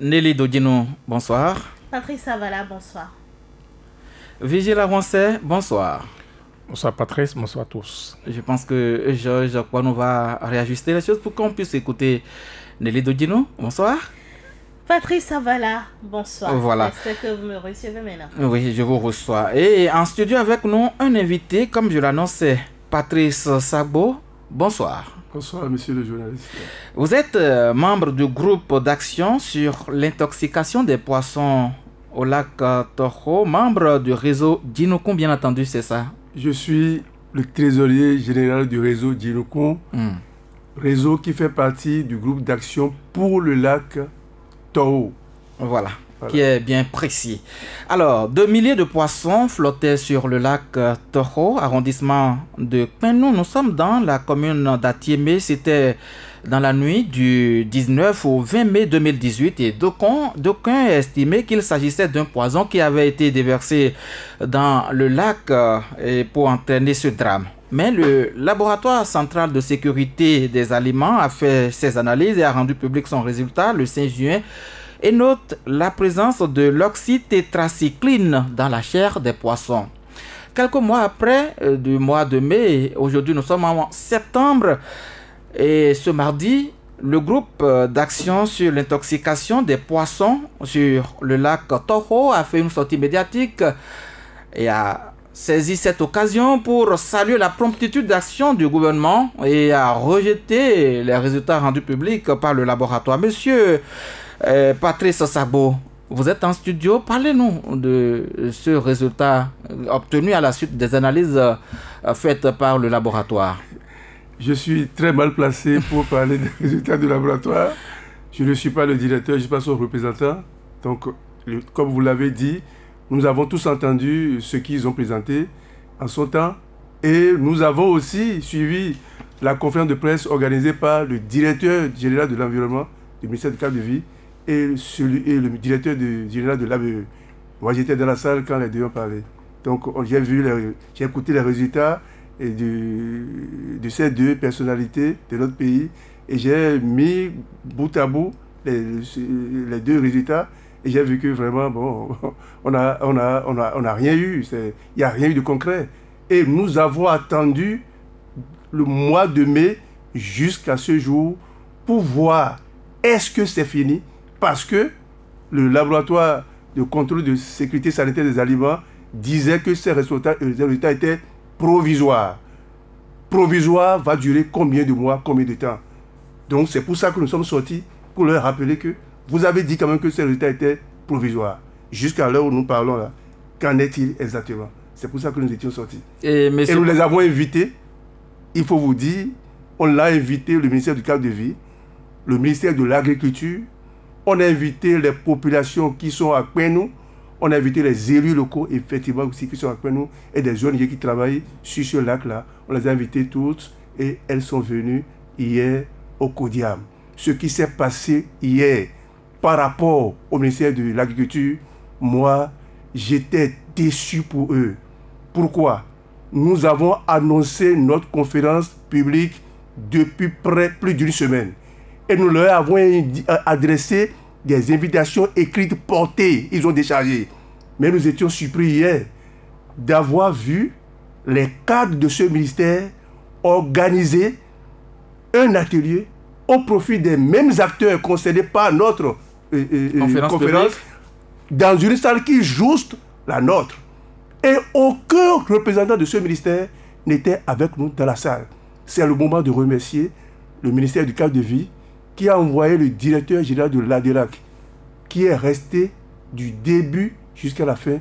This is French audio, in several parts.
Nelly Dodino, bonsoir. Patrice Savala, bonsoir. Vigile Aroncet, bonsoir. Bonsoir Patrice, bonsoir à tous. Je pense que Georges Akwanou va réajuster les choses pour qu'on puisse écouter Nelly Dodino, bonsoir. Patrice Savala, bonsoir. Voilà. J'espère que vous me recevez maintenant. Oui, je vous reçois. Et en studio avec nous, un invité, comme je l'annonçais, Patrice Sagbo, bonsoir. Bonsoir, monsieur le journaliste. Vous êtes membre du groupe d'action sur l'intoxication des poissons au lac Toho, membre du réseau Djinoko, bien entendu, c'est ça? Je suis le trésorier général du réseau Djinoko, réseau qui fait partie du groupe d'action pour le lac Toho. Voilà, qui est bien précis. Alors, 2 milliers de poissons flottaient sur le lac Toho, arrondissement de Kpenou. Nous sommes dans la commune d'Atiémé. C'était dans la nuit du 19 au 20 mai 2018 et d'aucuns estimaient qu'il s'agissait d'un poison qui avait été déversé dans le lac pour entraîner ce drame. Mais le laboratoire central de sécurité des aliments a fait ses analyses et a rendu public son résultat le 5 juin et note la présence de l'oxytétracycline dans la chair des poissons. Quelques mois après, du mois de mai, aujourd'hui nous sommes en septembre, et ce mardi, le groupe d'action sur l'intoxication des poissons sur le lac Toho a fait une sortie médiatique et a saisi cette occasion pour saluer la promptitude d'action du gouvernement et a rejeté les résultats rendus publics par le laboratoire. Monsieur Patrice Sagbo, vous êtes en studio, parlez-nous de ce résultat obtenu à la suite des analyses faites par le laboratoire. Je suis très mal placé pour parler des résultats du laboratoire. Je ne suis pas le directeur, je ne suis pas son représentant. Donc, comme vous l'avez dit, nous avons tous entendu ce qu'ils ont présenté en son temps. Et nous avons aussi suivi la conférence de presse organisée par le directeur général de l'environnement du ministère du cadre de vie et le directeur général de l'ABE. Moi, j'étais dans la salle quand les deux ont parlé. Donc, j'ai écouté les résultats et de ces deux personnalités de notre pays et j'ai mis bout à bout les deux résultats et j'ai vu que vraiment bon on a rien eu, il n'y a rien eu de concret et nous avons attendu le mois de mai jusqu'à ce jour pour voir est-ce que c'est fini, parce que le laboratoire de contrôle de sécurité sanitaire des aliments disait que ces résultats étaient provisoire. Provisoire va durer combien de mois, combien de temps? Donc c'est pour ça que nous sommes sortis, pour leur rappeler que vous avez dit quand même que ces résultats étaient provisoires. Jusqu'à l'heure où nous parlons là, qu'en est-il exactement? C'est pour ça que nous étions sortis. Et nous les avons invités, il faut vous dire, on l'a invité, le ministère du cadre de vie, le ministère de l'Agriculture, on a invité les populations qui sont à Kpenou, on a invité les élus locaux, effectivement, aussi, qui sont avec nous, et des ONG qui travaillent sur ce lac-là. On les a invités toutes et elles sont venues hier au Kodiam. Ce qui s'est passé hier par rapport au ministère de l'Agriculture, moi, j'étais déçu pour eux. Pourquoi? Nous avons annoncé notre conférence publique depuis plus d'une semaine. Et nous leur avons adressé des invitations écrites portées, ils ont déchargé. Mais nous étions surpris hier d'avoir vu les cadres de ce ministère organiser un atelier au profit des mêmes acteurs concernés par notre conférence dans une salle qui est juste la nôtre. Et aucun représentant de ce ministère n'était avec nous dans la salle. C'est le moment de remercier le ministère du cadre de vie qui a envoyé le directeur général de l'ADELAC, qui est resté du début jusqu'à la fin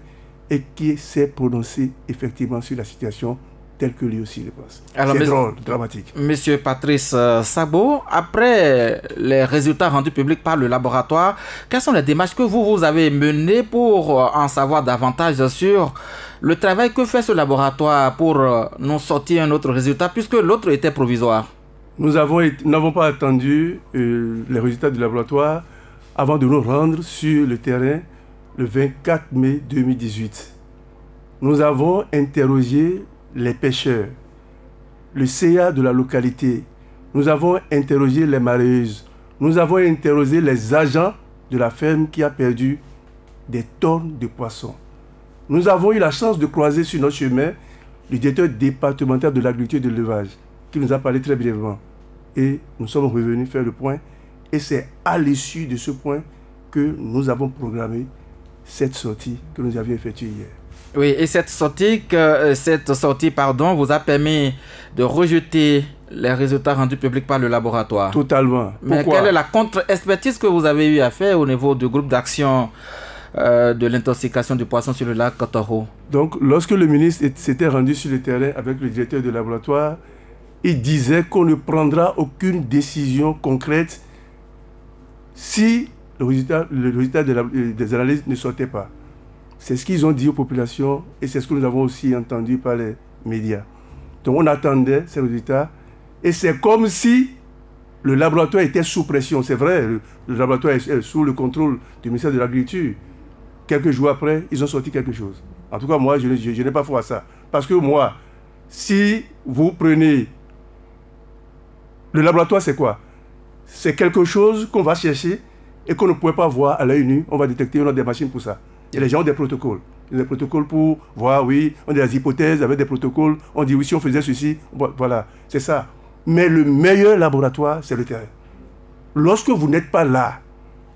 et qui s'est prononcé effectivement sur la situation telle que lui aussi le pense. C'est drôle, dramatique. Monsieur Patrice Sagbo, après les résultats rendus publics par le laboratoire, quelles sont les démarches que vous avez menées pour en savoir davantage sur le travail que fait ce laboratoire pour nous sortir un autre résultat, puisque l'autre était provisoire? Nous n'avons pas attendu les résultats du laboratoire avant de nous rendre sur le terrain le 24 mai 2018. Nous avons interrogé les pêcheurs, le CA de la localité. Nous avons interrogé les mareyeuses. Nous avons interrogé les agents de la ferme qui a perdu des tonnes de poissons. Nous avons eu la chance de croiser sur notre chemin le directeur départemental de l'agriculture et de l'élevage, qui nous a parlé très brièvement. Et nous sommes revenus faire le point. Et c'est à l'issue de ce point que nous avons programmé cette sortie que nous avions effectuée hier. Oui, et cette sortie, vous a permis de rejeter les résultats rendus publics par le laboratoire. Totalement. Mais Pourquoi? quelle est la contre-expertise que vous avez eu à faire au niveau du groupe d'action de l'intoxication du poisson sur le lac Toro? Donc, lorsque le ministre s'était rendu sur le terrain avec le directeur de laboratoire, il disait qu'on ne prendra aucune décision concrète si le résultat des analyses ne sortait pas. C'est ce qu'ils ont dit aux populations et c'est ce que nous avons aussi entendu par les médias. Donc on attendait ces résultats et c'est comme si le laboratoire était sous pression. C'est vrai, le laboratoire est sous le contrôle du ministère de l'Agriculture. Quelques jours après, ils ont sorti quelque chose. En tout cas, moi, je n'ai pas foi à ça. Parce que moi, si vous prenez... Le laboratoire, c'est quoi? C'est quelque chose qu'on va chercher et qu'on ne pouvait pas voir à l'œil nu. On va détecter, on a des machines pour ça. Et les gens ont des protocoles. Des protocoles pour voir, oui, on a des hypothèses avec des protocoles. On dit, oui, si on faisait ceci, voilà, c'est ça. Mais le meilleur laboratoire, c'est le terrain. Lorsque vous n'êtes pas là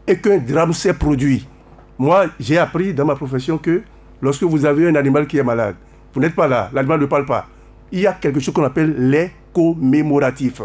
et qu'un drame s'est produit, moi, j'ai appris dans ma profession que lorsque vous avez un animal qui est malade, vous n'êtes pas là, l'animal ne parle pas. Il y a quelque chose qu'on appelle les commémoratifs.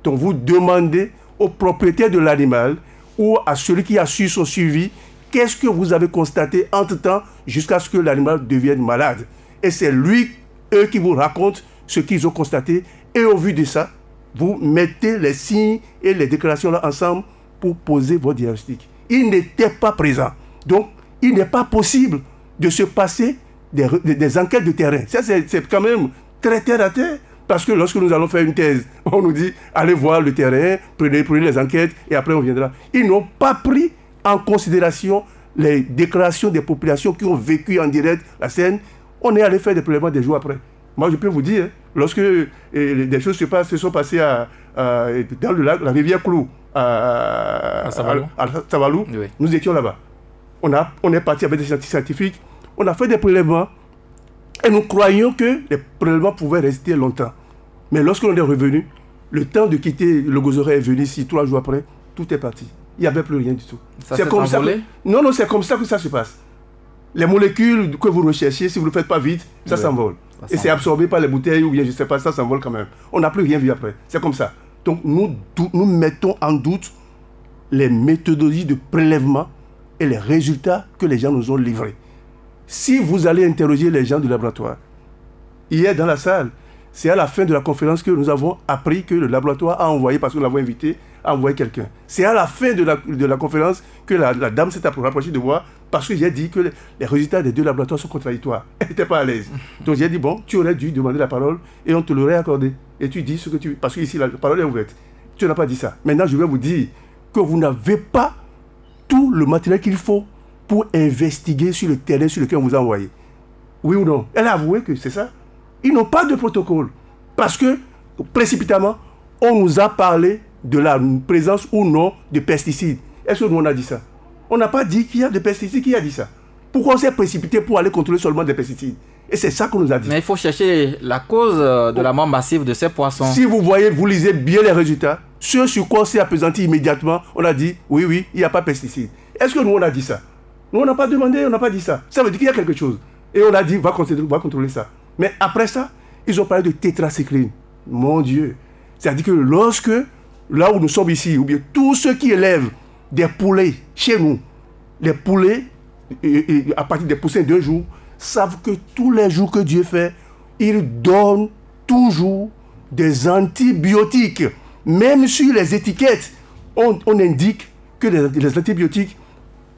Donc vous demandez au propriétaire de l'animal ou à celui qui a su son suivi, qu'est-ce que vous avez constaté entre-temps jusqu'à ce que l'animal devienne malade. Et c'est eux qui vous racontent ce qu'ils ont constaté. Et au vu de ça, vous mettez les signes et les déclarations là ensemble pour poser votre diagnostic. Il n'était pas présent. Donc, il n'est pas possible de se passer des enquêtes de terrain. Ça, c'est quand même très terre à terre. Parce que lorsque nous allons faire une thèse, on nous dit, allez voir le terrain, prenez les enquêtes et après on viendra. Ils n'ont pas pris en considération les déclarations des populations qui ont vécu en direct la scène. On est allé faire des prélèvements des jours après. Moi, je peux vous dire, lorsque des choses se sont passées dans le lac, la rivière Clou, à Savalou, oui. Nous étions là-bas. On est parti avec des scientifiques, on a fait des prélèvements et nous croyions que les prélèvements pouvaient rester longtemps. Mais lorsque l'on est revenu, le temps de quitter le Gozoré est venu ici 3 jours après, tout est parti. Il n'y avait plus rien du tout. C'est comme ça. Non, c'est comme ça que ça se passe. Les molécules que vous recherchez, si vous ne le faites pas vite, ça s'envole. Et c'est absorbé par les bouteilles ou bien je ne sais pas, ça s'envole quand même. On n'a plus rien vu après. C'est comme ça. Donc nous mettons en doute les méthodologies de prélèvement et les résultats que les gens nous ont livrés. Si vous allez interroger les gens du laboratoire, hier dans la salle, c'est à la fin de la conférence que nous avons appris que le laboratoire a envoyé, parce que nous l'avons invité, a envoyé quelqu'un. C'est à la fin de la conférence que la dame s'est rapprochée de moi, parce que j'ai dit que les résultats des 2 laboratoires sont contradictoires. Elle n'était pas à l'aise. Donc j'ai dit, bon, tu aurais dû demander la parole et on te l'aurait accordé. Et tu dis ce que tu veux, parce que ici la parole est ouverte. Tu n'as pas dit ça. Maintenant, je vais vous dire que vous n'avez pas tout le matériel qu'il faut pour investiguer sur le terrain sur lequel on vous a envoyé. Oui ou non? Elle a avoué que c'est ça. Ils n'ont pas de protocole. Parce que, précipitamment, on nous a parlé de la présence ou non de pesticides. Est-ce que nous on a dit ça? On n'a pas dit qu'il y a des pesticides. Qui a dit ça? Pourquoi on s'est précipité pour aller contrôler seulement des pesticides? Et c'est ça qu'on nous a dit. Mais il faut chercher la cause de la mort massive de ces poissons. Si vous voyez, vous lisez bien les résultats, ce sur quoi on s'est appesanti immédiatement, on a dit, oui, il n'y a pas de pesticides. Est-ce que nous on a dit ça? Nous on n'a pas demandé, on n'a pas dit ça. Ça veut dire qu'il y a quelque chose. Et on a dit, va contrôler ça. Mais après ça, ils ont parlé de tétracycline. Mon Dieu. C'est-à-dire que lorsque, là où nous sommes ici, ou bien tous ceux qui élèvent des poulets chez nous, les poulets, à partir des poussins d'1 jour, savent que tous les jours que Dieu fait, il donne toujours des antibiotiques. Même sur les étiquettes, on indique que les antibiotiques,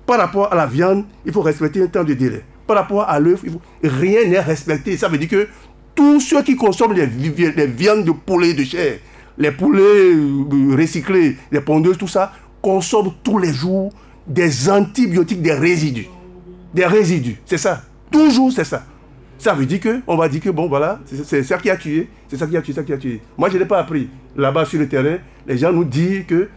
par rapport à la viande, il faut respecter un temps de délai. Par rapport à l'œuf, rien n'est respecté. Ça veut dire que tous ceux qui consomment les viandes de poulet de chair, les poulets recyclés, les pondeuses, tout ça, consomment tous les jours des antibiotiques, des résidus. Des résidus, c'est ça. Toujours, c'est ça. Ça veut dire qu'on va dire que, bon, voilà, c'est ça qui a tué, c'est ça qui a tué, ça qui a tué. Moi, je n'ai pas appris. Là-bas, sur le terrain, les gens nous disent que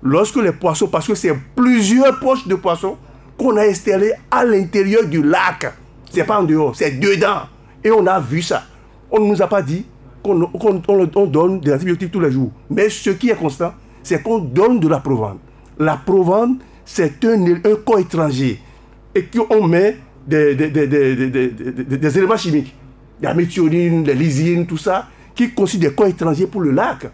lorsque les poissons, parce que c'est plusieurs poches de poissons qu'on a installées à l'intérieur du lac. C'est pas en dehors, c'est dedans. Et on a vu ça. On ne nous a pas dit qu'on donne des antibiotiques tous les jours. Mais ce qui est constant, c'est qu'on donne de la provende. La provende, c'est un corps étranger. Et qu'on met des éléments chimiques. La méthionine, la lysine, tout ça, qui constituent des corps étrangers pour le lac.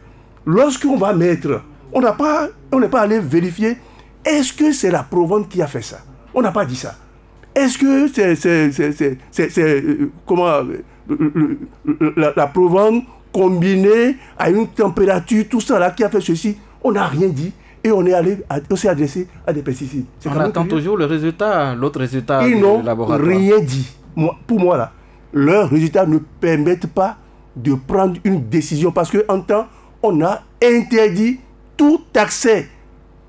Lorsqu'on va mettre, on n'est pas allé vérifier, est-ce que c'est la provende qui a fait ça? On n'a pas dit ça. Est-ce que c'est comment la provende combinée à une température, tout ça là qui a fait ceci? On n'a rien dit et on s'est adressé à des pesticides. On attend toujours le résultat, l'autre résultat du laboratoire. Ils n'ont rien dit. Pour moi là, leurs résultats ne permettent pas de prendre une décision parce qu'en temps, on a interdit tout accès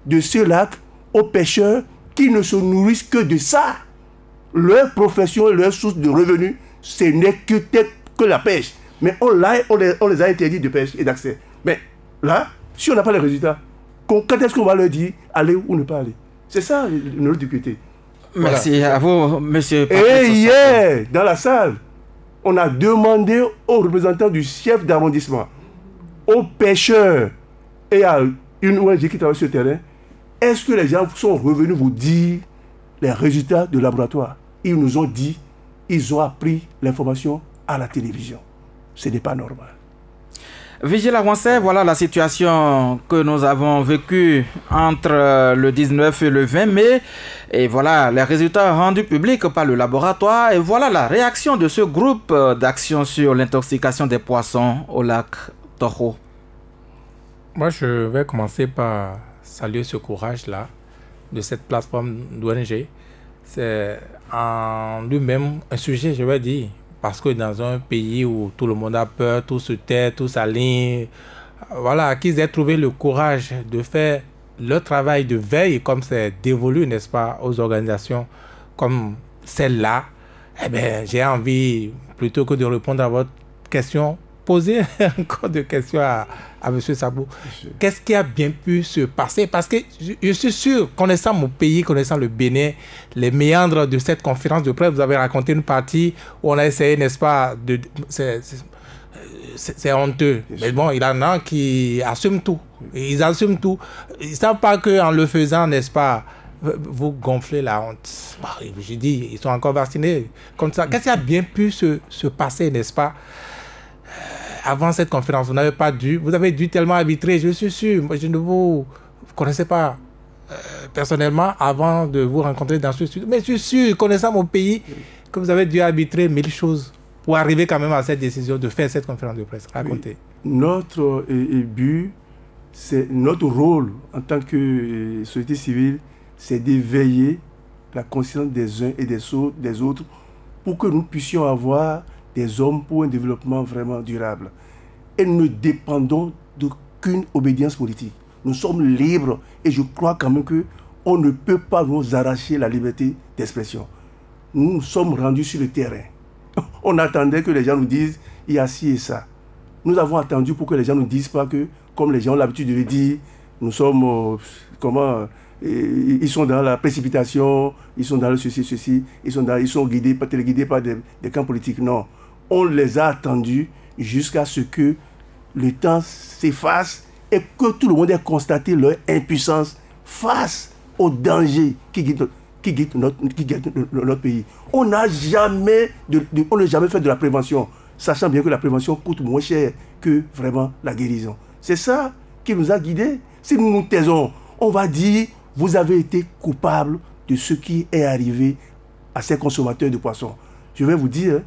de ce lac aux pêcheurs qui ne se nourrissent que de ça. Leur profession, leur source de revenus, ce n'est que la pêche. Mais on les a interdits de pêche et d'accès. Mais là, si on n'a pas les résultats, quand est-ce qu'on va leur dire aller ou ne pas aller? C'est ça notre difficulté. Merci à vous, monsieur. Et hier, dans la salle, on a demandé aux représentants du chef d'arrondissement, aux pêcheurs et à une ONG qui travaille sur le terrain, est-ce que les gens sont revenus vous dire les résultats de laboratoire? Ils nous ont dit, ils ont appris l'information à la télévision. Ce n'est pas normal. Vigile Avancé, voilà la situation que nous avons vécue entre le 19 et le 20 mai. Et voilà les résultats rendus publics par le laboratoire. Et voilà la réaction de ce groupe d'action sur l'intoxication des poissons au lac Toho. Moi, je vais commencer par saluer ce courage-là de cette plateforme d'ONG. C'est en lui-même un sujet, je vais dire. Parce que dans un pays où tout le monde a peur, tout se tait, tout s'aligne, voilà, qu'ils aient trouvé le courage de faire leur travail de veille, comme c'est dévolu, n'est-ce pas, aux organisations comme celle-là, eh bien, j'ai envie, plutôt que de répondre à votre question, poser encore des questions à M. Sabou. Qu'est-ce qui a bien pu se passer? Parce que je suis sûr, connaissant mon pays, connaissant le Bénin, les méandres de cette conférence de presse, vous avez raconté une partie où on a essayé, n'est-ce pas, c'est honteux. Mais bon, il y en a qui assument tout. Ils assument tout. Ils ne savent pas qu'en le faisant, n'est-ce pas, vous gonflez la honte. Bah, je dis, ils sont encore vaccinés. Comme ça. Qu'est-ce qui a bien pu se passer, n'est-ce pas? Avant cette conférence, vous avez dû tellement arbitrer, je suis sûr. Moi, je ne vous connaissais pas personnellement avant de vous rencontrer dans ce studio. Mais je suis sûr, connaissant mon pays, que vous avez dû arbitrer 1000 choses pour arriver quand même à cette décision de faire cette conférence de presse. Racontez. Oui. Notre but, c'est notre rôle en tant que société civile, c'est d'éveiller la conscience des uns et des autres pour que nous puissions avoir des hommes pour un développement vraiment durable. Et nous ne dépendons d'aucune obédience politique. Nous sommes libres et je crois quand même qu'on ne peut pas nous arracher la liberté d'expression. Nous nous sommes rendus sur le terrain. On attendait que les gens nous disent il y a ci et ça. Nous avons attendu pour que les gens ne nous disent pas que, comme les gens ont l'habitude de le dire, nous sommes, ils sont dans la précipitation, ils sont dans le ceci, ils sont guidés par des camps politiques. Non. On les a attendus jusqu'à ce que le temps s'efface et que tout le monde ait constaté leur impuissance face au danger qui guette notre pays. On n'a jamais fait de la prévention, sachant bien que la prévention coûte moins cher que vraiment la guérison. C'est ça qui nous a guidés. Si nous nous taisons, on va dire vous avez été coupable de ce qui est arrivé à ces consommateurs de poissons. Je vais vous dire,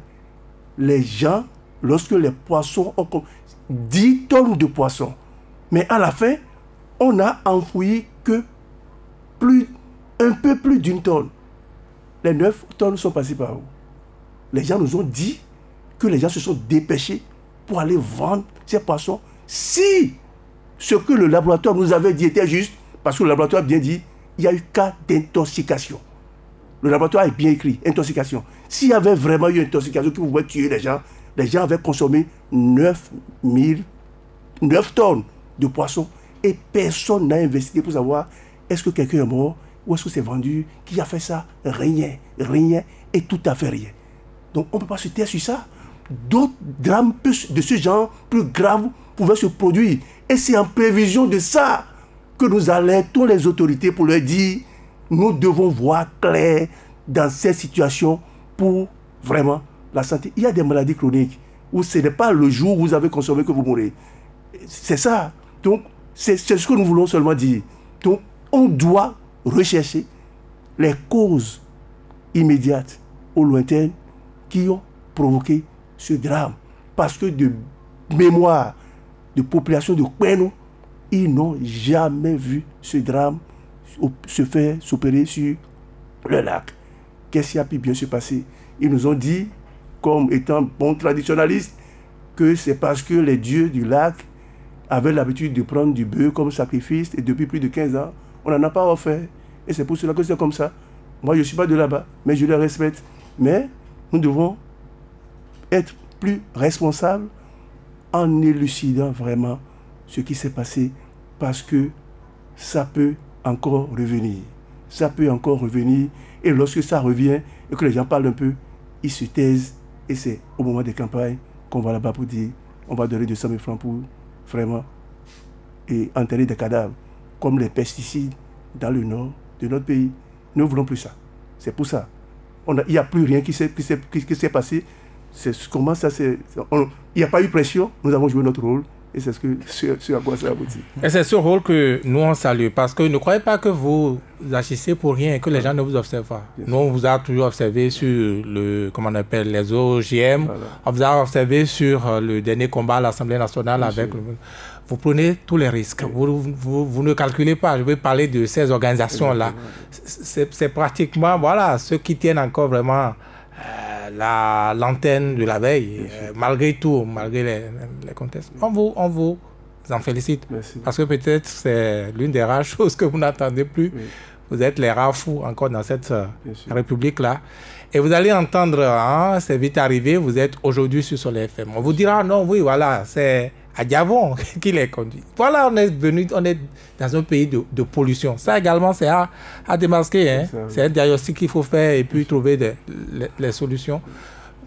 les gens, lorsque les poissons ont 10 tonnes de poissons, mais à la fin, on n'a enfoui que un peu plus d'une tonne. Les 9 tonnes sont passées par où? Les gens nous ont dit que les gens se sont dépêchés pour aller vendre ces poissons. Si ce que le laboratoire nous avait dit était juste, parce que le laboratoire a bien dit, il y a eu cas d'intoxication. Le laboratoire est bien écrit, intoxication. S'il y avait vraiment eu une intoxication qui pouvait tuer les gens avaient consommé 9 tonnes de poissons et personne n'a investigué pour savoir est-ce que quelqu'un est mort ou est-ce que c'est vendu, qui a fait ça, rien, et tout à fait rien. Donc on ne peut pas se taire sur ça. D'autres drames de ce genre, plus graves, pouvaient se produire. Et c'est en prévision de ça que nous alertons les autorités pour leur dire nous devons voir clair dans cette situation pour vraiment la santé. Il y a des maladies chroniques où ce n'est pas le jour où vous avez consommé que vous mourrez. C'est ça. Donc, c'est ce que nous voulons seulement dire. Donc, on doit rechercher les causes immédiates ou lointaines qui ont provoqué ce drame. Parce que de mémoire de population de Kwenou, ils n'ont jamais vu ce drame se faire s'opérer sur le lac. Qu'est-ce qui a pu bien se passer? Ils nous ont dit, comme étant bons traditionnalistes, que c'est parce que les dieux du lac avaient l'habitude de prendre du bœuf comme sacrifice et depuis plus de 15 ans, on n'en a pas offert. Et c'est pour cela que c'est comme ça. Moi, je ne suis pas de là-bas, mais je les respecte. Mais nous devons être plus responsables en élucidant vraiment ce qui s'est passé parce que ça peut encore revenir. Ça peut encore revenir. Et lorsque ça revient et que les gens parlent un peu, ils se taisent. Et c'est au moment des campagnes qu'on va là-bas pour dire on va donner 200 000 francs pour vraiment et enterrer des cadavres. Comme les pesticides dans le nord de notre pays. Nous ne voulons plus ça. C'est pour ça. Il n'y a plus rien qui s'est passé. Comment ça s'est... Il n'y a pas eu pression. Nous avons joué notre rôle. Et c'est ce à quoi ça aboutit. Et c'est ce rôle que nous on salue. Parce que ne croyez pas que vous agissez pour rien et que les gens ne vous observent pas. Nous, on vous a toujours observé sur comment on appelle, les OGM. Voilà. On vous a observé sur le dernier combat à l'Assemblée nationale avec... Vous prenez tous les risques. Vous ne calculez pas. Je vais parler de ces organisations-là. C'est pratiquement, voilà, ceux qui tiennent encore vraiment l'antenne de la veille, malgré tout, malgré les contextes. On vous en félicite. Merci. Parce que peut-être c'est l'une des rares choses que vous n'entendez plus. Oui. Vous êtes les rares fous encore dans cette république-là. Et vous allez entendre, hein, c'est vite arrivé, vous êtes aujourd'hui sur Soleil FM. On vous dira, non, oui, voilà, c'est Adiavon qui les conduit. Voilà, on est dans un pays de pollution. Ça également, c'est à démasquer. Hein. C'est un diagnostic qu'il faut faire et puis trouver les solutions.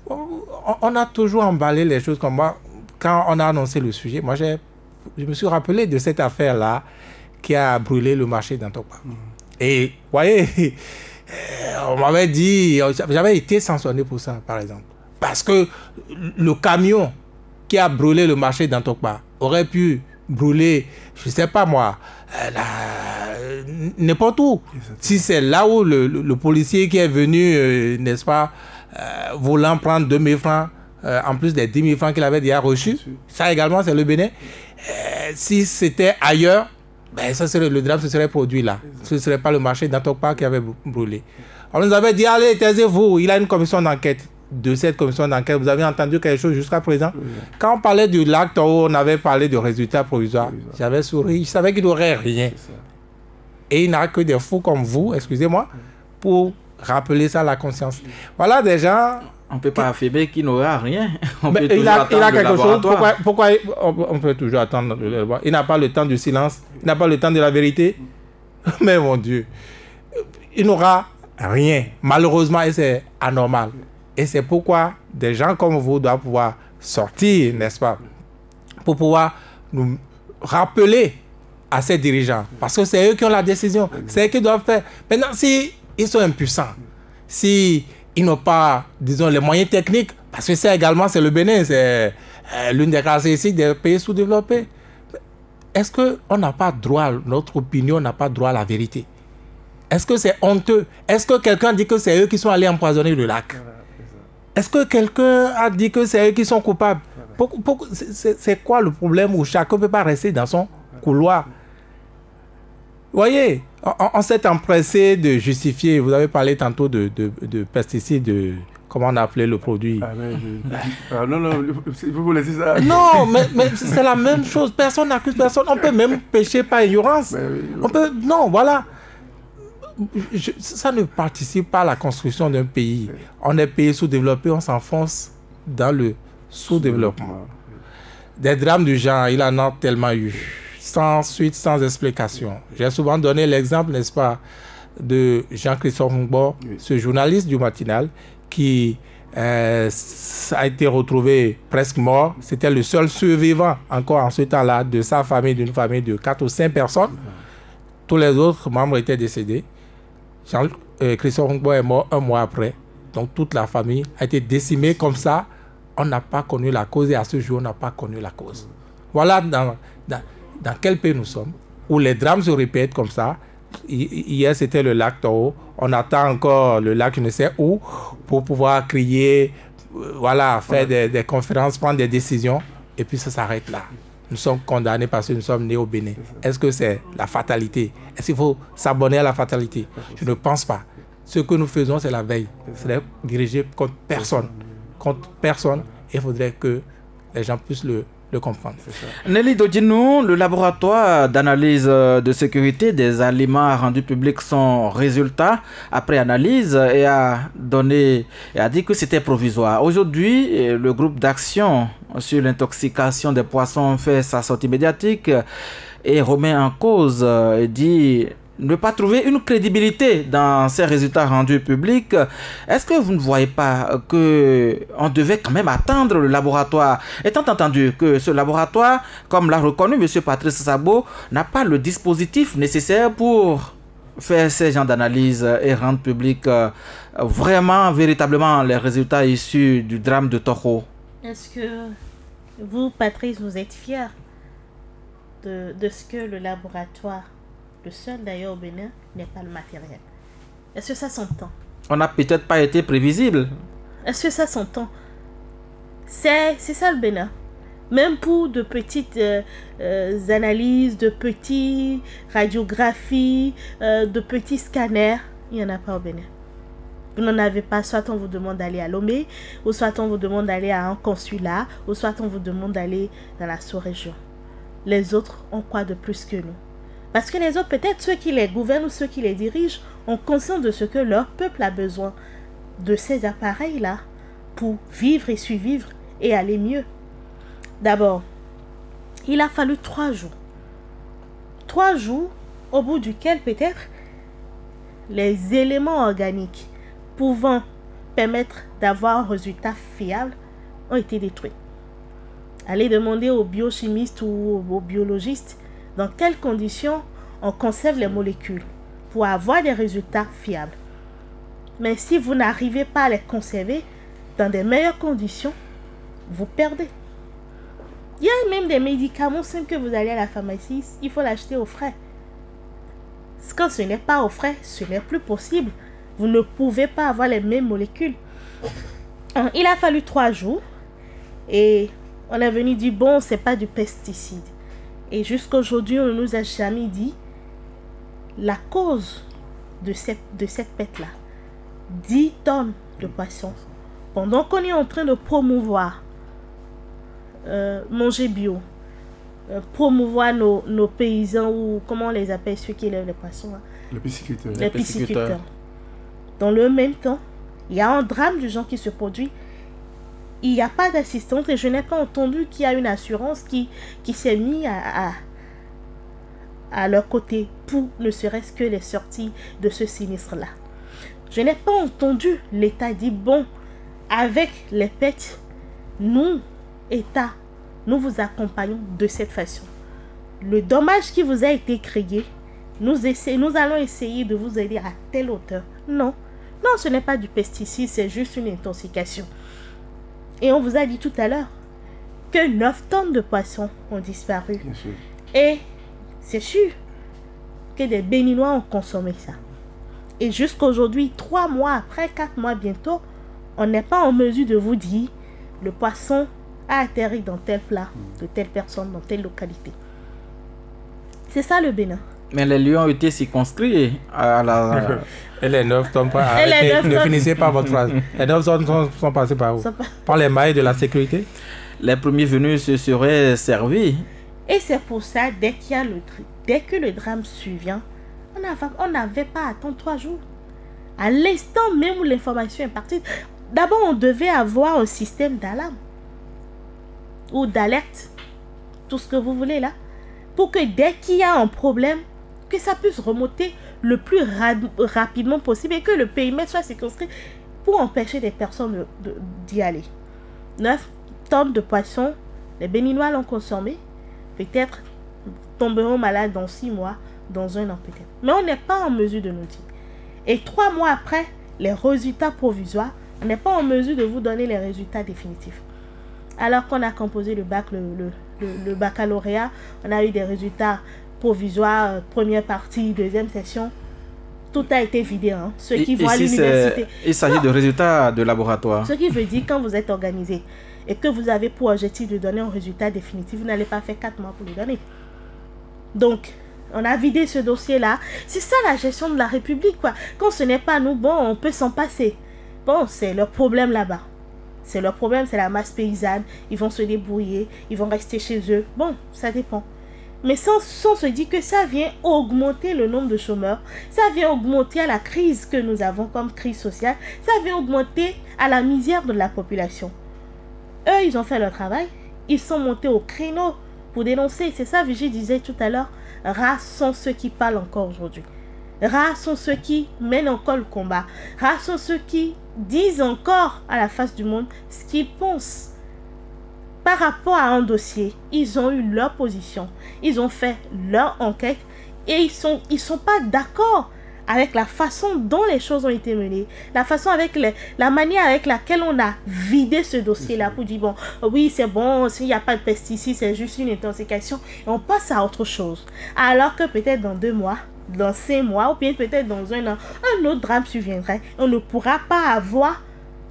On a toujours emballé les choses comme moi. Quand on a annoncé le sujet, moi, je me suis rappelé de cette affaire-là qui a brûlé le marché d'Antokpa. Et, vous voyez, on m'avait dit, j'avais été sanctionné pour ça, par exemple. Parce que le camion qui a brûlé le marché d'Antokpa aurait pu brûler, je ne sais pas moi, n'importe où. Si c'est là où le policier qui est venu, n'est-ce pas, voulant prendre 2 000 francs, en plus des 10 000 francs qu'il avait déjà reçus, ça également c'est le Bénin. Si c'était ailleurs, ben, le drame se serait produit là. Ce ne serait pas le marché d'Antokpa qui avait brûlé. On nous avait dit, allez, taisez-vous, il a une commission d'enquête. De cette commission d'enquête, vous avez entendu quelque chose jusqu'à présent? Quand on parlait du lac Toro, on avait parlé de résultats provisoires. J'avais souri, je savais qu'il n'aurait rien. Et il n'y a que des fous comme vous, excusez-moi, pour rappeler ça à la conscience. Voilà des gens... On ne peut pas affirmer qu'il n'aura rien. Il a quelque chose. Pourquoi on peut toujours attendre le laboratoire? Il n'a pas le temps du silence. Il n'a pas le temps de la vérité. Mais mon Dieu, il n'aura rien. Malheureusement, et c'est anormal. Et c'est pourquoi des gens comme vous doivent pouvoir sortir, n'est-ce pas? Pour pouvoir nous rappeler à ces dirigeants. Parce que c'est eux qui ont la décision. C'est eux qui doivent faire. Maintenant, si ils sont impuissants, si... ils n'ont pas, disons, les moyens techniques, parce que ça également, c'est le Bénin, c'est l'une des caractéristiques des pays sous-développés. Est-ce qu'on n'a pas droit, notre opinion n'a pas droit à la vérité? Est-ce que c'est honteux? Est-ce que quelqu'un dit que c'est eux qui sont allés empoisonner le lac? Est-ce que quelqu'un a dit que c'est eux qui sont coupables? C'est quoi le problème où chacun ne peut pas rester dans son couloir? Vous voyez, on s'est empressé de justifier. Vous avez parlé tantôt de pesticides, comment on a appelé le produit? Non, vous vous laissez ça. Non, mais c'est la même chose. Personne n'accuse personne. On peut même pécher par ignorance. On peut, non, voilà. Ça ne participe pas à la construction d'un pays. On est pays sous-développé, on s'enfonce dans le sous-développement. Des drames du genre, il en a tellement eu. sans suite, sans explication. J'ai souvent donné l'exemple, n'est-ce pas, de Jean-Christophe Ngbo, ce journaliste du matinal qui a été retrouvé presque mort. C'était le seul survivant encore en ce temps-là de sa famille, d'une famille de 4 ou 5 personnes. Tous les autres membres étaient décédés. Jean-Christophe Ngbo est mort 1 mois après. Donc toute la famille a été décimée comme ça. On n'a pas connu la cause et à ce jour, on n'a pas connu la cause. Voilà dans quel pays nous sommes, où les drames se répètent comme ça. Hier, c'était le lac Toro. On attend encore le lac je ne sais où pour pouvoir crier, voilà, faire des conférences, prendre des décisions. Et puis ça s'arrête là. Nous sommes condamnés parce que nous sommes nés au Bénin. Est-ce que c'est la fatalité? Est-ce qu'il faut s'abonner à la fatalité? Je ne pense pas. Ce que nous faisons, c'est la veille. C'est dirigé contre personne. Contre personne. Il faudrait que les gens puissent le comprendre. Nelly Dodinou, le laboratoire d'analyse de sécurité des aliments a rendu public son résultat après analyse et a dit que c'était provisoire. Aujourd'hui, le groupe d'action sur l'intoxication des poissons fait sa sortie médiatique et remet en cause et dit ne pas trouver une crédibilité dans ces résultats rendus publics. Est-ce que vous ne voyez pas qu'on devait quand même attendre le laboratoire, étant entendu que ce laboratoire, comme l'a reconnu M. Patrice Sabo, n'a pas le dispositif nécessaire pour faire ces genres d'analyse et rendre public vraiment, véritablement les résultats issus du drame de Toro? Est-ce que vous, Patrice, vous êtes fier de ce que le laboratoire, le seul d'ailleurs au Bénin, n'est pas le matériel? Est-ce que ça s'entend? On n'a peut-être pas été prévisible. Est-ce que ça s'entend? C'est ça le Bénin. Même pour de petites analyses, de petites radiographies, de petits scanners, il n'y en a pas au Bénin. Vous n'en avez pas, soit on vous demande d'aller à Lomé, ou soit on vous demande d'aller à un consulat, ou soit on vous demande d'aller dans la sous-région. Les autres ont quoi de plus que nous? Parce que les autres, peut-être ceux qui les gouvernent ou ceux qui les dirigent, ont conscience de ce que leur peuple a besoin de ces appareils-là pour vivre et survivre et aller mieux. D'abord, il a fallu 3 jours. 3 jours au bout duquel peut-être les éléments organiques pouvant permettre d'avoir un résultat fiable ont été détruits. Allez demander aux biochimistes ou aux biologistes dans quelles conditions on conserve les molécules pour avoir des résultats fiables. Mais si vous n'arrivez pas à les conserver dans des meilleures conditions, vous perdez. Il y a même des médicaments simples que vous allez à la pharmacie, il faut l'acheter au frais. Quand ce n'est pas au frais, ce n'est plus possible. Vous ne pouvez pas avoir les mêmes molécules. Il a fallu 3 jours et on est venu dire bon, c'est pas du pesticide. Et jusqu'à aujourd'hui, on ne nous a jamais dit la cause de cette pète-là. 10 tonnes de poissons. Pendant qu'on est en train de promouvoir manger bio, promouvoir nos paysans, ou comment on les appelle, ceux qui élèvent les poissons, hein? Les pisciculteurs. Dans le même temps, il y a un drame du genre qui se produit. Il n'y a pas d'assistance et je n'ai pas entendu qu'il y a une assurance qui s'est mise à leur côté pour ne serait-ce que les sorties de ce sinistre-là. Je n'ai pas entendu l'État dire bon, avec les pêtes, nous, État, nous vous accompagnons de cette façon. Le dommage qui vous a été créé, nous allons essayer de vous aider à telle hauteur. Non, ce n'est pas du pesticide, c'est juste une intoxication. Et on vous a dit tout à l'heure que 9 tonnes de poissons ont disparu. Bien sûr. Et c'est sûr que des Béninois ont consommé ça. Et jusqu'à aujourd'hui, 3 mois après, 4 mois bientôt, on n'est pas en mesure de vous dire le poisson a atterri dans tel plat, de telle personne, dans telle localité. C'est ça le Bénin. Mais les lieux ont été circonscrits à la... Et les 9 tonnes, ne finissez pas votre phrase. Les 9 tonnes sont passées par où? Par les mailles de la sécurité? Les premiers venus se seraient servis. Et c'est pour ça, dès que le drame survient, on n'avait pas à attendre 3 jours. À l'instant même où l'information est partie, d'abord on devait avoir un système d'alarme ou d'alerte, tout ce que vous voulez là. pour que dès qu'il y a un problème, que ça puisse remonter le plus rapidement possible et que le périmètre soit circonscrit pour empêcher des personnes d'y aller. 9 tonnes de poissons, les Béninois l'ont consommé, peut-être tomberont malades dans 6 mois, dans 1 an peut-être. Mais on n'est pas en mesure de nous dire. Et 3 mois après, les résultats provisoires, on n'est pas en mesure de vous donner les résultats définitifs. Alors qu'on a composé le bac, le baccalauréat, on a eu des résultats provisoires, première partie, deuxième session. Tout a été vidé. Hein. Ceux qui vont à l'université. Il s'agit de résultats de laboratoire. Ce qui veut dire quand vous êtes organisé et que vous avez pour objectif de donner un résultat définitif, vous n'allez pas faire 4 mois pour le donner. Donc, on a vidé ce dossier-là. C'est ça la gestion de la République, quoi. Quand ce n'est pas nous, bon, on peut s'en passer. Bon, c'est leur problème là-bas. C'est leur problème, c'est la masse paysanne. Ils vont se débrouiller, ils vont rester chez eux. Bon, ça dépend. Mais sans se dire que ça vient augmenter le nombre de chômeurs, ça vient augmenter la crise que nous avons comme crise sociale, ça vient augmenter à la misère de la population. Eux, ils ont fait leur travail, ils sont montés au créneau pour dénoncer. C'est ça, Vigie disait tout à l'heure, rares sont ceux qui parlent encore aujourd'hui. Rares sont ceux qui mènent encore le combat. Rares sont ceux qui disent encore à la face du monde ce qu'ils pensent. Par rapport à un dossier, ils ont eu leur position, ils ont fait leur enquête et ils sont pas d'accord avec la façon dont les choses ont été menées, la manière avec laquelle on a vidé ce dossier-là pour dire, bon, oui, c'est bon, s'il n'y a pas de pesticides, c'est juste une intoxication, et on passe à autre chose. Alors que peut-être dans 2 mois, dans 5 mois, ou bien peut-être dans 1 an, un autre drame surviendrait. On ne pourra pas avoir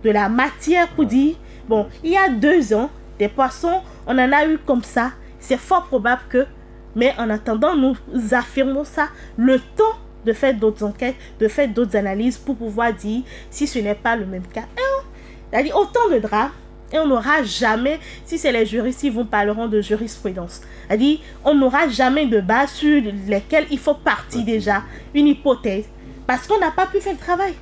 de la matière pour dire, bon, il y a 2 ans, des poissons, on en a eu comme ça. C'est fort probable que, mais en attendant, nous affirmons ça, le temps de faire d'autres enquêtes, de faire d'autres analyses pour pouvoir dire si ce n'est pas le même cas. C'est-à-dire autant de drames, et on n'aura jamais, si c'est les juristes, ils vous parleront de jurisprudence. C'est-à-dire, on n'aura jamais de base sur lesquelles il faut partir déjà, une hypothèse, parce qu'on n'a pas pu faire le travail.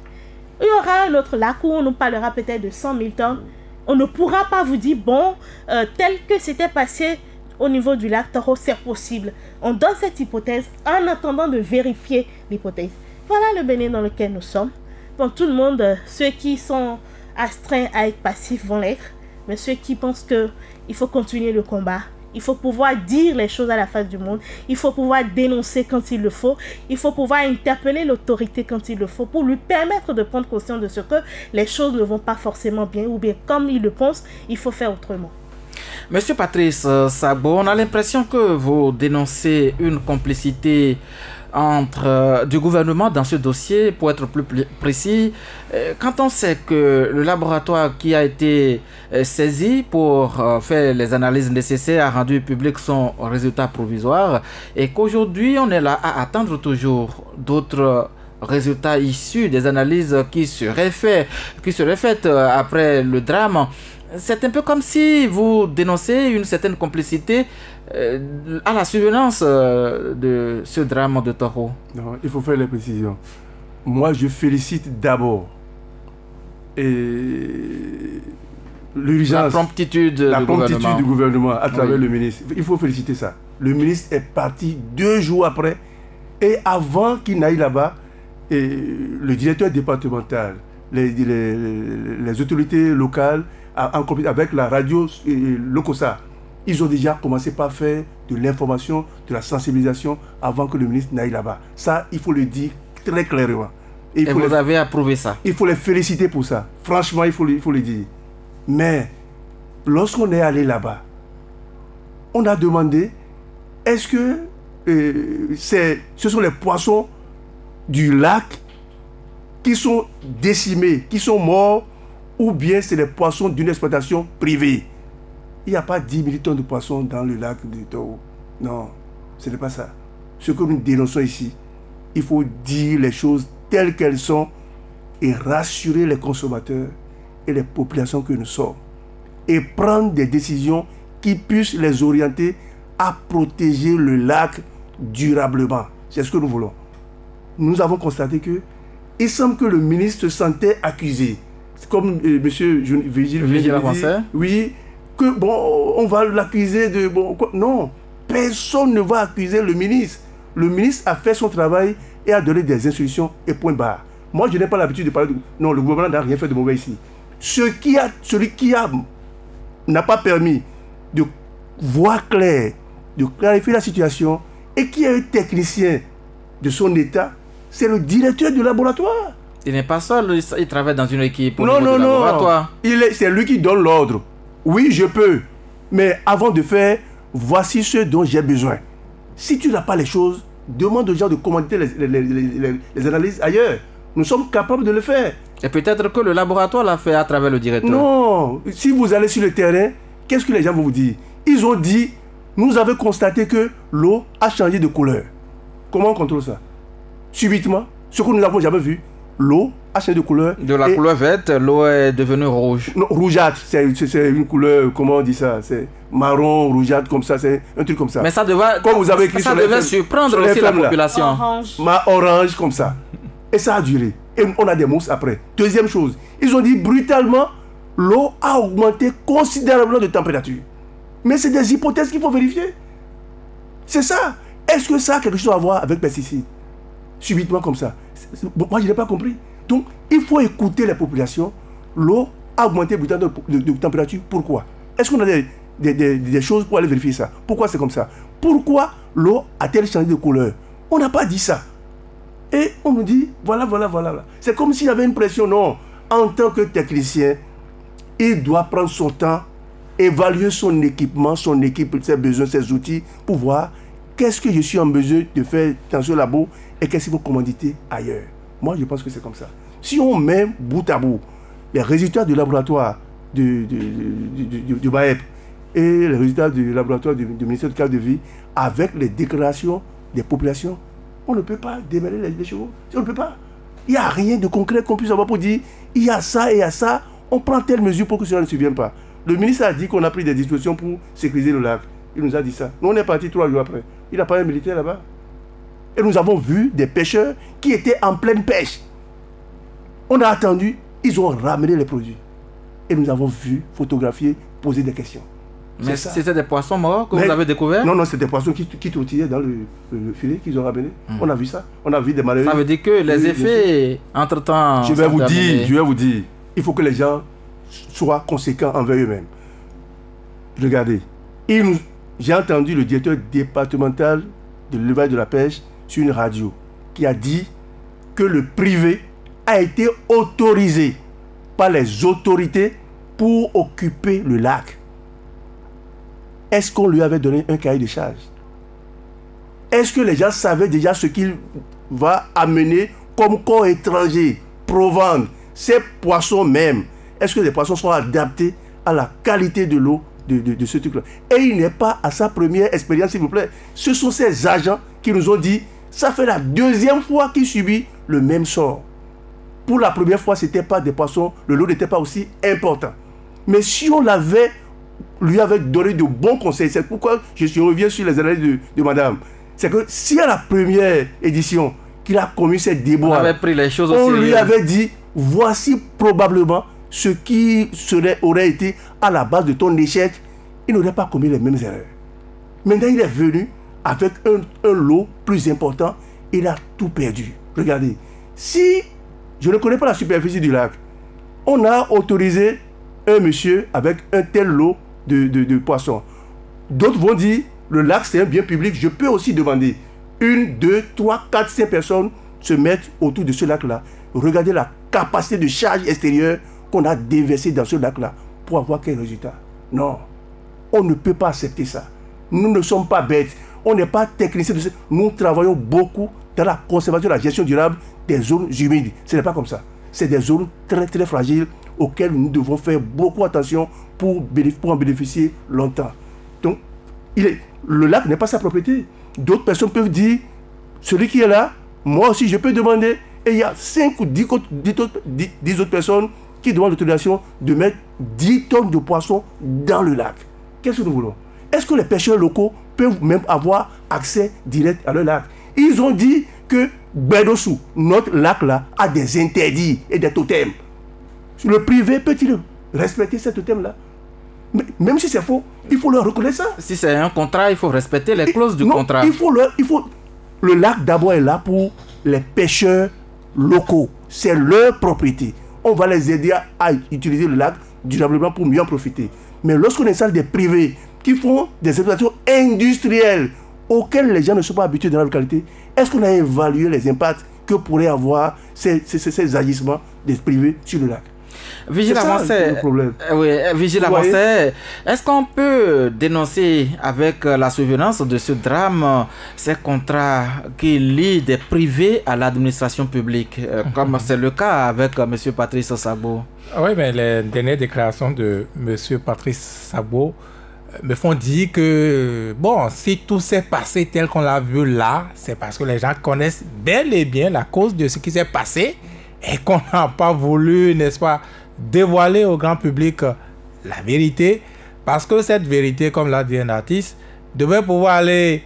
Il y aura un autre lac où on nous parlera peut-être de 100 000 tonnes. On ne pourra pas vous dire, bon, tel que c'était passé au niveau du lac Toro, c'est possible. On donne cette hypothèse en attendant de vérifier l'hypothèse. Voilà le Bénin dans lequel nous sommes. Bon, tout le monde, ceux qui sont astreints à être passifs vont l'être, mais ceux qui pensent qu'il faut continuer le combat, il faut pouvoir dire les choses à la face du monde, il faut pouvoir dénoncer quand il le faut, il faut pouvoir interpeller l'autorité quand il le faut pour lui permettre de prendre conscience de ce que les choses ne vont pas forcément bien ou bien comme il le pense, il faut faire autrement. Monsieur Patrice Sabo, on a l'impression que vous dénoncez une complicité du gouvernement dans ce dossier. Pour être plus précis, quand on sait que le laboratoire qui a été saisi pour faire les analyses nécessaires a rendu public son résultat provisoire et qu'aujourd'hui on est là à attendre toujours d'autres résultats issus des analyses qui seraient faites après le drame, c'est un peu comme si vous dénoncez une certaine complicité à la survenance de ce drame de Toro. Non, il faut faire les précisions. Moi, je félicite d'abord l'urgence, la promptitude du gouvernement à travers le ministre. Il faut féliciter ça. Le ministre est parti 2 jours après et avant qu'il n'aille là-bas, le directeur départemental, les autorités locales, avec la radio Locosa, ils ont déjà commencé par faire de l'information, de la sensibilisation avant que le ministre n'aille là-bas. Ça, il faut le dire très clairement. Et vous avez approuvé ça? Il faut les féliciter pour ça. Franchement, il faut le dire. Mais, lorsqu'on est allé là-bas, on a demandé, est-ce que ce sont les poissons du lac qui sont décimés, qui sont morts, ou bien c'est les poissons d'une exploitation privée? Il n'y a pas 10 000 tonnes de poissons dans le lac de Toro. Non, ce n'est pas ça. Ce que nous dénonçons ici, il faut dire les choses telles qu'elles sont et rassurer les consommateurs et les populations que nous sommes. Et prendre des décisions qui puissent les orienter à protéger le lac durablement. C'est ce que nous voulons. Nous avons constaté il semble que le ministre se sentait accusé. C'est comme M. Vigile dit, oui, que bon, on va l'accuser de... Bon, quoi. Non, personne ne va accuser le ministre. Le ministre a fait son travail et a donné des instructions et point barre. Moi, je n'ai pas l'habitude de parler de... Non, le gouvernement n'a rien fait de mauvais ici. Celui qui n'a pas permis de voir clair, de clarifier la situation et qui est un technicien de son état, c'est le directeur du laboratoire. Il n'est pas seul, il travaille dans une équipe au non, niveau du laboratoire. C'est lui qui donne l'ordre. Oui, je peux. Mais avant de faire, voici ce dont j'ai besoin. Si tu n'as pas les choses, demande aux gens de commenter les analyses ailleurs. Nous sommes capables de le faire. Et peut-être que le laboratoire l'a fait à travers le directeur. Non. Si vous allez sur le terrain, qu'est-ce que les gens vont vous dire? Ils ont dit, nous avons constaté que l'eau a changé de couleur. Comment on contrôle ça? Subitement, ce que nous n'avons jamais vu, l'eau a changé de couleur. De la couleur verte, l'eau est devenue rouge. Non, rougeâtre, c'est une couleur, comment on dit ça? C'est marron, rougeâtre, comme ça, c'est un truc comme ça. Mais ça devait, comme vous avez écrit ça devait surprendre aussi la population. Orange, comme ça. Et ça a duré. Et on a des mousses après. Deuxième chose, ils ont dit brutalement, l'eau a augmenté considérablement de température. Mais c'est des hypothèses qu'il faut vérifier. C'est ça. Est-ce que ça a quelque chose à voir avec pesticides? Subitement comme ça. Moi, je n'ai pas compris. Donc, il faut écouter les populations. L'eau a augmenté brutalement de température. Pourquoi? Est-ce qu'on a des choses pour aller vérifier ça? Pourquoi c'est comme ça? Pourquoi l'eau a-t-elle changé de couleur? On n'a pas dit ça. Et on nous dit, voilà. C'est comme s'il y avait une pression. Non. En tant que technicien, il doit prendre son temps, évaluer son équipement, son équipe, ses besoins, ses outils, pour voir qu'est-ce que je suis en mesure de faire dans ce labo et qu'est-ce qu'il faut commanditer ailleurs. Moi, je pense que c'est comme ça. Si on met bout à bout les résultats du laboratoire du BAEP et les résultats du laboratoire du ministère du cadre de vie avec les déclarations des populations, on ne peut pas démêler les chevaux. On ne peut pas. Il n'y a rien de concret qu'on puisse avoir pour dire il y a ça et il y a ça. On prend telle mesure pour que cela ne survienne pas. Le ministre a dit qu'on a pris des dispositions pour sécuriser le lac. Il nous a dit ça. Nous, on est parti 3 jours après. Il n'a pas un militaire là-bas. Et nous avons vu des pêcheurs qui étaient en pleine pêche. On a attendu. Ils ont ramené les produits. Et nous avons vu, photographier, poser des questions. Mais c'était des poissons morts que vous avez découverts? Non, c'était des poissons qui troutillaient dans le filet qu'ils ont ramené. On a vu ça. On a vu des malheureux. Ça veut dire que les effets, entre-temps... Je vais vous dire, il faut que les gens soient conséquents envers eux-mêmes. Regardez, j'ai entendu le directeur départemental de l'élevage de la pêche sur une radio qui a dit que le privé a été autorisé par les autorités pour occuper le lac. Est-ce qu'on lui avait donné un cahier de charge? Est-ce que les gens savaient déjà ce qu'il va amener comme corps étranger pour vendre ces poissons même? Est-ce que les poissons sont adaptés à la qualité de l'eau de ce truc-là? Et il n'est pas à sa première expérience, s'il vous plaît. Ce sont ces agents qui nous ont dit, ça fait la deuxième fois qu'il subit le même sort. Pour la première fois, ce n'était pas des poissons, le lot n'était pas aussi important. Mais si on lui avait donné de bons conseils, c'est pourquoi je reviens sur les analyses de madame. C'est que si à la première édition qu'il a commis ces déboires, on lui avait dit, voici probablement ce qui aurait été à la base de ton échec, il n'aurait pas commis les mêmes erreurs. Maintenant, il est venu avec un lot plus important, il a tout perdu. Regardez, si je ne connais pas la superficie du lac, on a autorisé un monsieur avec un tel lot de poissons. D'autres vont dire, le lac c'est un bien public, je peux aussi demander 1, 2, 3, 4, 5 personnes se mettre autour de ce lac-là. Regardez la capacité de charge extérieure qu'on a déversée dans ce lac-là pour avoir quel résultat? Non, on ne peut pas accepter ça. Nous ne sommes pas bêtes, on n'est pas techniciens. Nous travaillons beaucoup dans la conservation et la gestion durable des zones humides. Ce n'est pas comme ça. C'est des zones très très fragiles auxquelles nous devons faire beaucoup attention pour en bénéficier longtemps. Donc, le lac n'est pas sa propriété. D'autres personnes peuvent dire, celui qui est là, moi aussi je peux demander. Et il y a 5 ou 10 autres personnes qui demandent l'autorisation de mettre 10 tonnes de poissons dans le lac. Qu'est-ce que nous voulons? Est-ce que les pêcheurs locaux peuvent même avoir accès direct à leur lac? Ils ont dit que Bedossou, notre lac là, a des interdits et des totems. Le privé peut-il respecter ces totems là? Mais même si c'est faux, il faut leur reconnaître ça. Si c'est un contrat, il faut respecter les clauses du contrat. Le lac d'abord est là pour les pêcheurs locaux. C'est leur propriété. On va les aider à utiliser le lac durablement pour mieux en profiter. Mais lorsqu'on installe des privés qui font des exploitations industrielles auxquelles les gens ne sont pas habitués dans la localité, est-ce qu'on a évalué les impacts que pourraient avoir ces agissements des privés sur le lac? Vigile Avancé, oui, Vigile Avancé, est-ce qu'on peut dénoncer avec la survenance de ce drame ces contrats qui lient des privés à l'administration publique, comme c'est le cas avec M. Patrice Sabo? Oui, mais les dernières déclarations de M. Patrice Sabo me font dire que, bon, si tout s'est passé tel qu'on l'a vu là, c'est parce que les gens connaissent bel et bien la cause de ce qui s'est passé et qu'on n'a pas voulu, n'est-ce pas, dévoiler au grand public la vérité, parce que cette vérité, comme l'a dit un artiste, devait pouvoir aller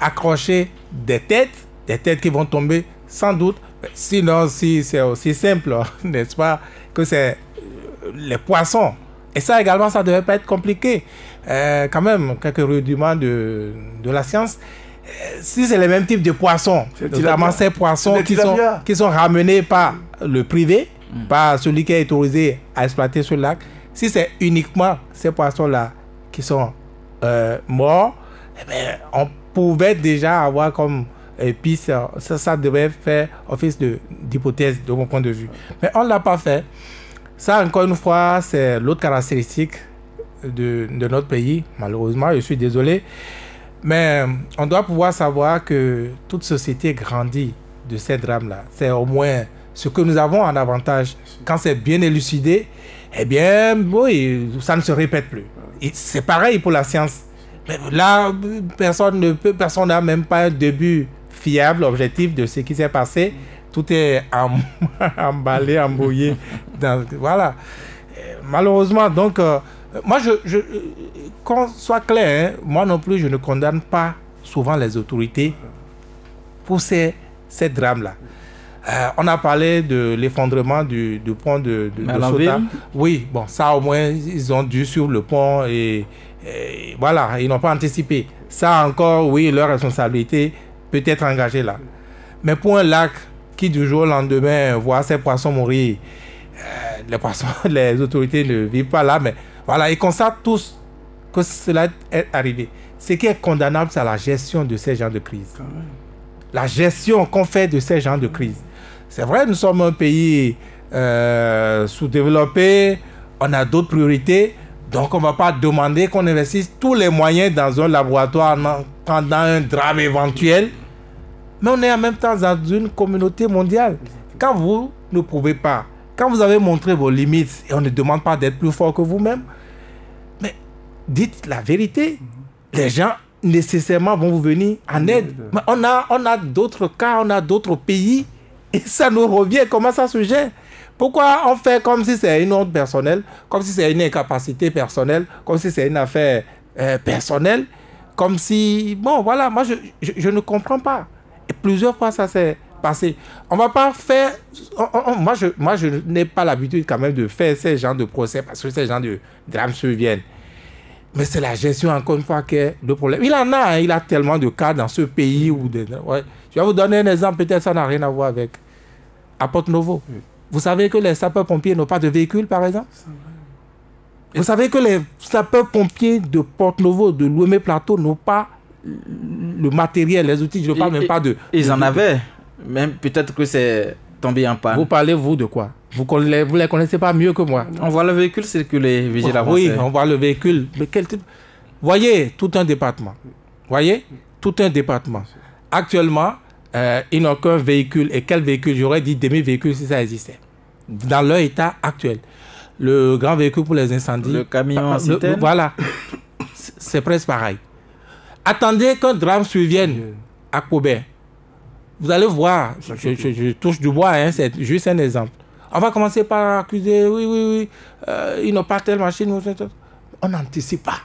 accrocher des têtes qui vont tomber sans doute. Sinon, si c'est aussi simple, n'est-ce pas, que c'est les poissons. Et ça également, ça ne devait pas être compliqué. Quand même, quelques rudiments de la science. Si c'est les mêmes types de poissons, notamment ces poissons qui sont ramenés par le privé, par celui qui est autorisé à exploiter ce lac, si c'est uniquement ces poissons-là qui sont morts, eh bien, on pouvait déjà avoir comme piste, ça devait faire office d'hypothèse de mon point de vue. Mais on ne l'a pas fait. Ça, encore une fois, c'est l'autre caractéristique de notre pays. Malheureusement, je suis désolé. Mais on doit pouvoir savoir que toute société grandit de ces drames-là. C'est au moins ce que nous avons en avantage. Quand c'est bien élucidé, eh bien, oui, ça ne se répète plus. C'est pareil pour la science. Mais là, personne n'a même pas un début fiable, objectif de ce qui s'est passé. Tout est emballé, embrouillé. Voilà. Malheureusement, donc, moi, qu'on soit clair, hein, moi non plus, je ne condamne pas souvent les autorités pour ces drames-là. On a parlé de l'effondrement du pont de Sota. Oui, bon, ça au moins, ils ont dû sur le pont et voilà, ils n'ont pas anticipé. Ça encore, oui, leur responsabilité peut être engagée là. Mais pour un lac qui du jour au lendemain voit ses poissons mourir, les autorités ne vivent pas là, mais voilà, ils constatent tous que cela est arrivé. Ce qui est condamnable, c'est la gestion de ces genres de crise. La gestion qu'on fait de ces genres de crise. C'est vrai, nous sommes un pays sous-développé, on a d'autres priorités, donc on ne va pas demander qu'on investisse tous les moyens dans un laboratoire pendant un drame éventuel. Mais on est en même temps dans une communauté mondiale. Quand vous ne pouvez pas, quand vous avez montré vos limites et on ne demande pas d'être plus fort que vous-même, mais dites la vérité. Les gens nécessairement vont vous venir en aide. Mais on a d'autres cas, on a d'autres pays et ça nous revient. Comment ça se gère? Pourquoi on fait comme si c'est une honte personnelle, comme si c'est une incapacité personnelle, comme si c'est une affaire personnelle, comme si... Bon, voilà, moi je ne comprends pas. Et plusieurs fois ça s'est passé. On va pas faire... Moi je n'ai pas l'habitude quand même de faire ces genres de procès parce que ces genres de drames surviennent. Mais c'est la gestion, encore une fois, qui est le problème. Il en a, hein, il a tellement de cas dans ce pays. Ouais. Je vais vous donner un exemple, peut-être ça n'a rien à voir avec à Porto-Novo. Oui. Vous savez que les sapeurs-pompiers n'ont pas de véhicule, par exemple? Vous savez que les sapeurs-pompiers de Porto-Novo, de Lomé Plateau, n'ont pas le matériel, les outils, je ne parle même pas de... Ils en avaient, même peut-être que c'est tombé en panne. Vous parlez, vous, de quoi? Vous ne les connaissez pas mieux que moi. On voit le véhicule circuler, Vigile Avancé. Oui, on voit le véhicule. Mais quel type? Voyez, tout un département. Voyez, tout un département. Actuellement, ils n'ont qu'un véhicule. Et quel véhicule? J'aurais dit demi-véhicule si ça existait. Dans leur état actuel. Le grand véhicule pour les incendies. Le camion en citerne. Voilà. C'est presque pareil. Attendez qu'un drame survienne à Kobe. Vous allez voir, je touche du bois, hein, c'est juste un exemple. On va commencer par accuser, oui, ils n'ont pas telle machine. On n'anticipe pas.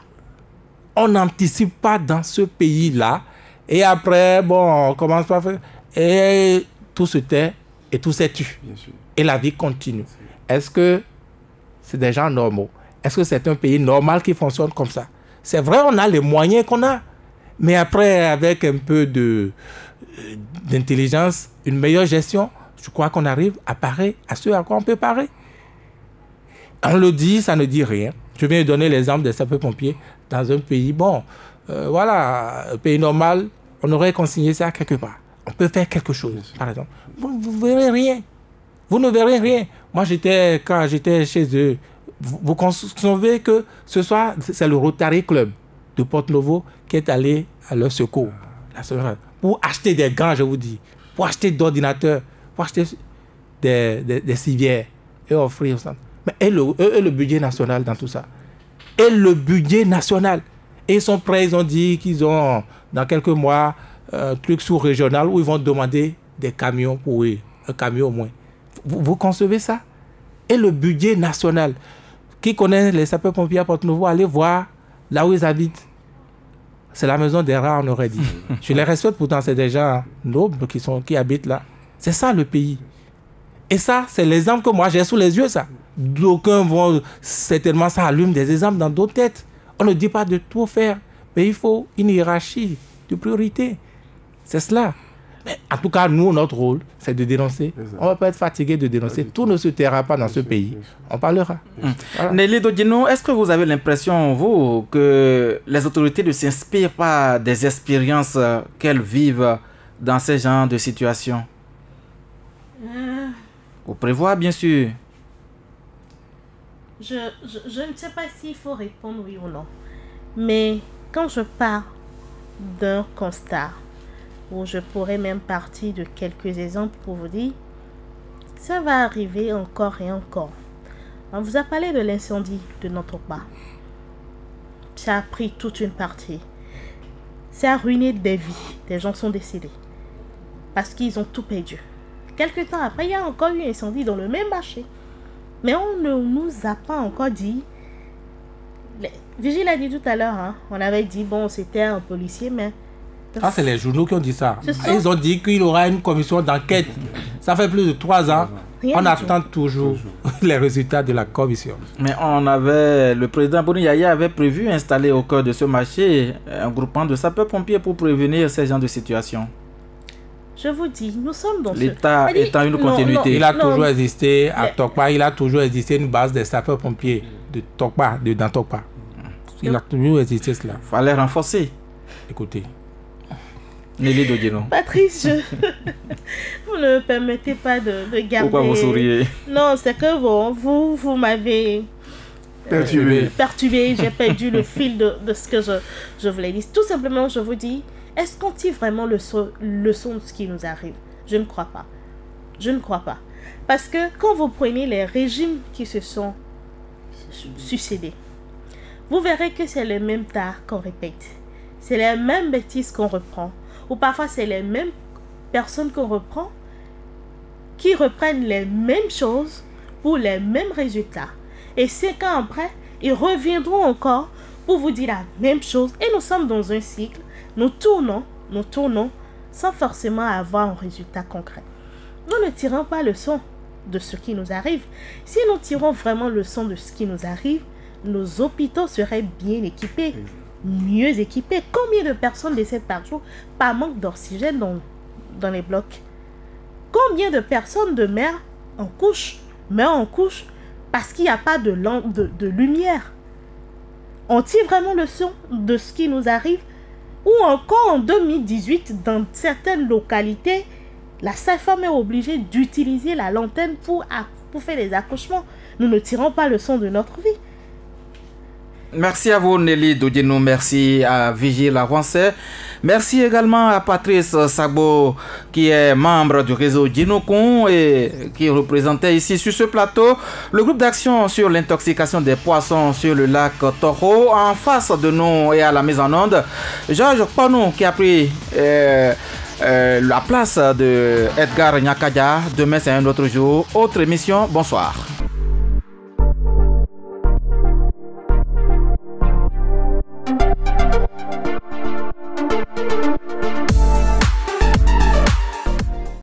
On n'anticipe pas dans ce pays-là. Et après, bon, on commence par faire... Et tout se tait et tout s'est tu. Et la vie continue. Est-ce que c'est des gens normaux? Est-ce que c'est un pays normal qui fonctionne comme ça? C'est vrai, on a les moyens qu'on a. Mais après, avec un peu d'intelligence, une meilleure gestion, je crois qu'on arrive à parer à ce à quoi on peut parer. On le dit, ça ne dit rien. Je viens de donner l'exemple des sapeurs-pompiers dans un pays, voilà, un pays normal, on aurait consigné ça quelque part. On peut faire quelque chose, par exemple. Vous ne verrez rien. Vous ne verrez rien. Moi, quand j'étais chez eux, vous concevez que ce soir, c'est le Rotary Club de Porto-Novo qui est allé à leur secours. Pour acheter des gants, je vous dis. Pour acheter d'ordinateurs. Pour acheter des civières. Et offrir ça. Mais et le budget national dans tout ça? Et le budget national? Et ils sont prêts, ils ont dit qu'ils ont, dans quelques mois, un truc sous-régional où ils vont demander des camions pour eux. Un camion au moins. Vous concevez ça? Et le budget national? Qui connaît les sapeurs-pompiers à Porto-Novo, allez voir là où ils habitent. C'est la maison des rats, on aurait dit. Je les respecte, pourtant c'est des gens nobles qui habitent là. C'est ça le pays. Et ça, c'est l'exemple que moi j'ai sous les yeux, ça. D'aucuns vont, certainement, ça allume des exemples dans d'autres têtes. On ne dit pas de tout faire, mais il faut une hiérarchie de priorité. C'est cela. Mais en tout cas, nous, notre rôle, c'est de dénoncer. On ne va pas être fatigué de dénoncer. Tout ne se taira pas dans ce pays. On parlera. Voilà. Nelly Dodino, est-ce que vous avez l'impression, vous, que les autorités ne s'inspirent pas des expériences qu'elles vivent dans ce genre de situation? Vous prévoyez, bien sûr. Je ne sais pas s'il faut répondre oui ou non. Mais quand je pars d'un constat, où je pourrais même partir de quelques exemples pour vous dire, ça va arriver encore et encore. On vous a parlé de l'incendie de notre bar. Ça a pris toute une partie. Ça a ruiné des vies. Des gens sont décédés. Parce qu'ils ont tout perdu. Quelque temps après, il y a encore eu un incendie dans le même marché. Mais on ne nous a pas encore dit. Vigile a dit tout à l'heure, hein, on avait dit, bon, c'était un policier, mais... Ah, c'est les journaux qui ont dit ça. Ils ont dit qu'il y aura une commission d'enquête. Ça fait plus de 3 ans. On attend toujours les résultats de la commission. Mais le président Boni Yaya avait prévu installer au cœur de ce marché un groupement de sapeurs-pompiers pour prévenir ces genres de situations. Je vous dis, nous sommes dans l'État étant une continuité. Il a toujours existé à Tokpa, il a toujours existé une base des sapeurs-pompiers de Tokpa, dans Tokpa. Il a toujours existé cela. Il fallait renforcer. Écoutez. Nelly Dodino. Patrice, vous ne me permettez pas de garder... Pourquoi vous souriez? Non, c'est que vous m'avez... perturbé. J'ai perdu le fil de ce que je voulais dire. Tout simplement, je vous dis, est-ce qu'on tire vraiment le son de ce qui nous arrive? Je ne crois pas. Je ne crois pas. Parce que quand vous prenez les régimes qui se sont succédés, vous verrez que c'est les mêmes tares qu'on répète. C'est les mêmes bêtises qu'on reprend. Ou parfois, c'est les mêmes personnes qu'on reprend qui reprennent les mêmes choses pour les mêmes résultats. Et 5 ans après, ils reviendront encore pour vous dire la même chose. Et nous sommes dans un cycle. Nous tournons sans forcément avoir un résultat concret. Nous ne tirons pas le son de ce qui nous arrive. Si nous tirons vraiment le son de ce qui nous arrive, nos hôpitaux seraient bien équipés, mieux équipés. Combien de personnes décèdent par jour par manque d'oxygène dans les blocs? Combien de personnes meurent en couche parce qu'il n'y a pas de lumière? On tire vraiment le son de ce qui nous arrive? Ou encore en 2018, dans certaines localités, la sage-femme est obligée d'utiliser la lanterne pour faire des accouchements. Nous ne tirons pas le son de notre vie. Merci à vous, Nelly Dodino. Merci à Vigile Avancé. Merci également à Patrice Sagbo, qui est membre du réseau Djinokon et qui représentait ici sur ce plateau le groupe d'action sur l'intoxication des poissons sur le lac Toro. En face de nous et à la mise en onde, Georges Panou, qui a pris la place de Edgar Nyakadia. Demain, c'est un autre jour. Autre émission. Bonsoir.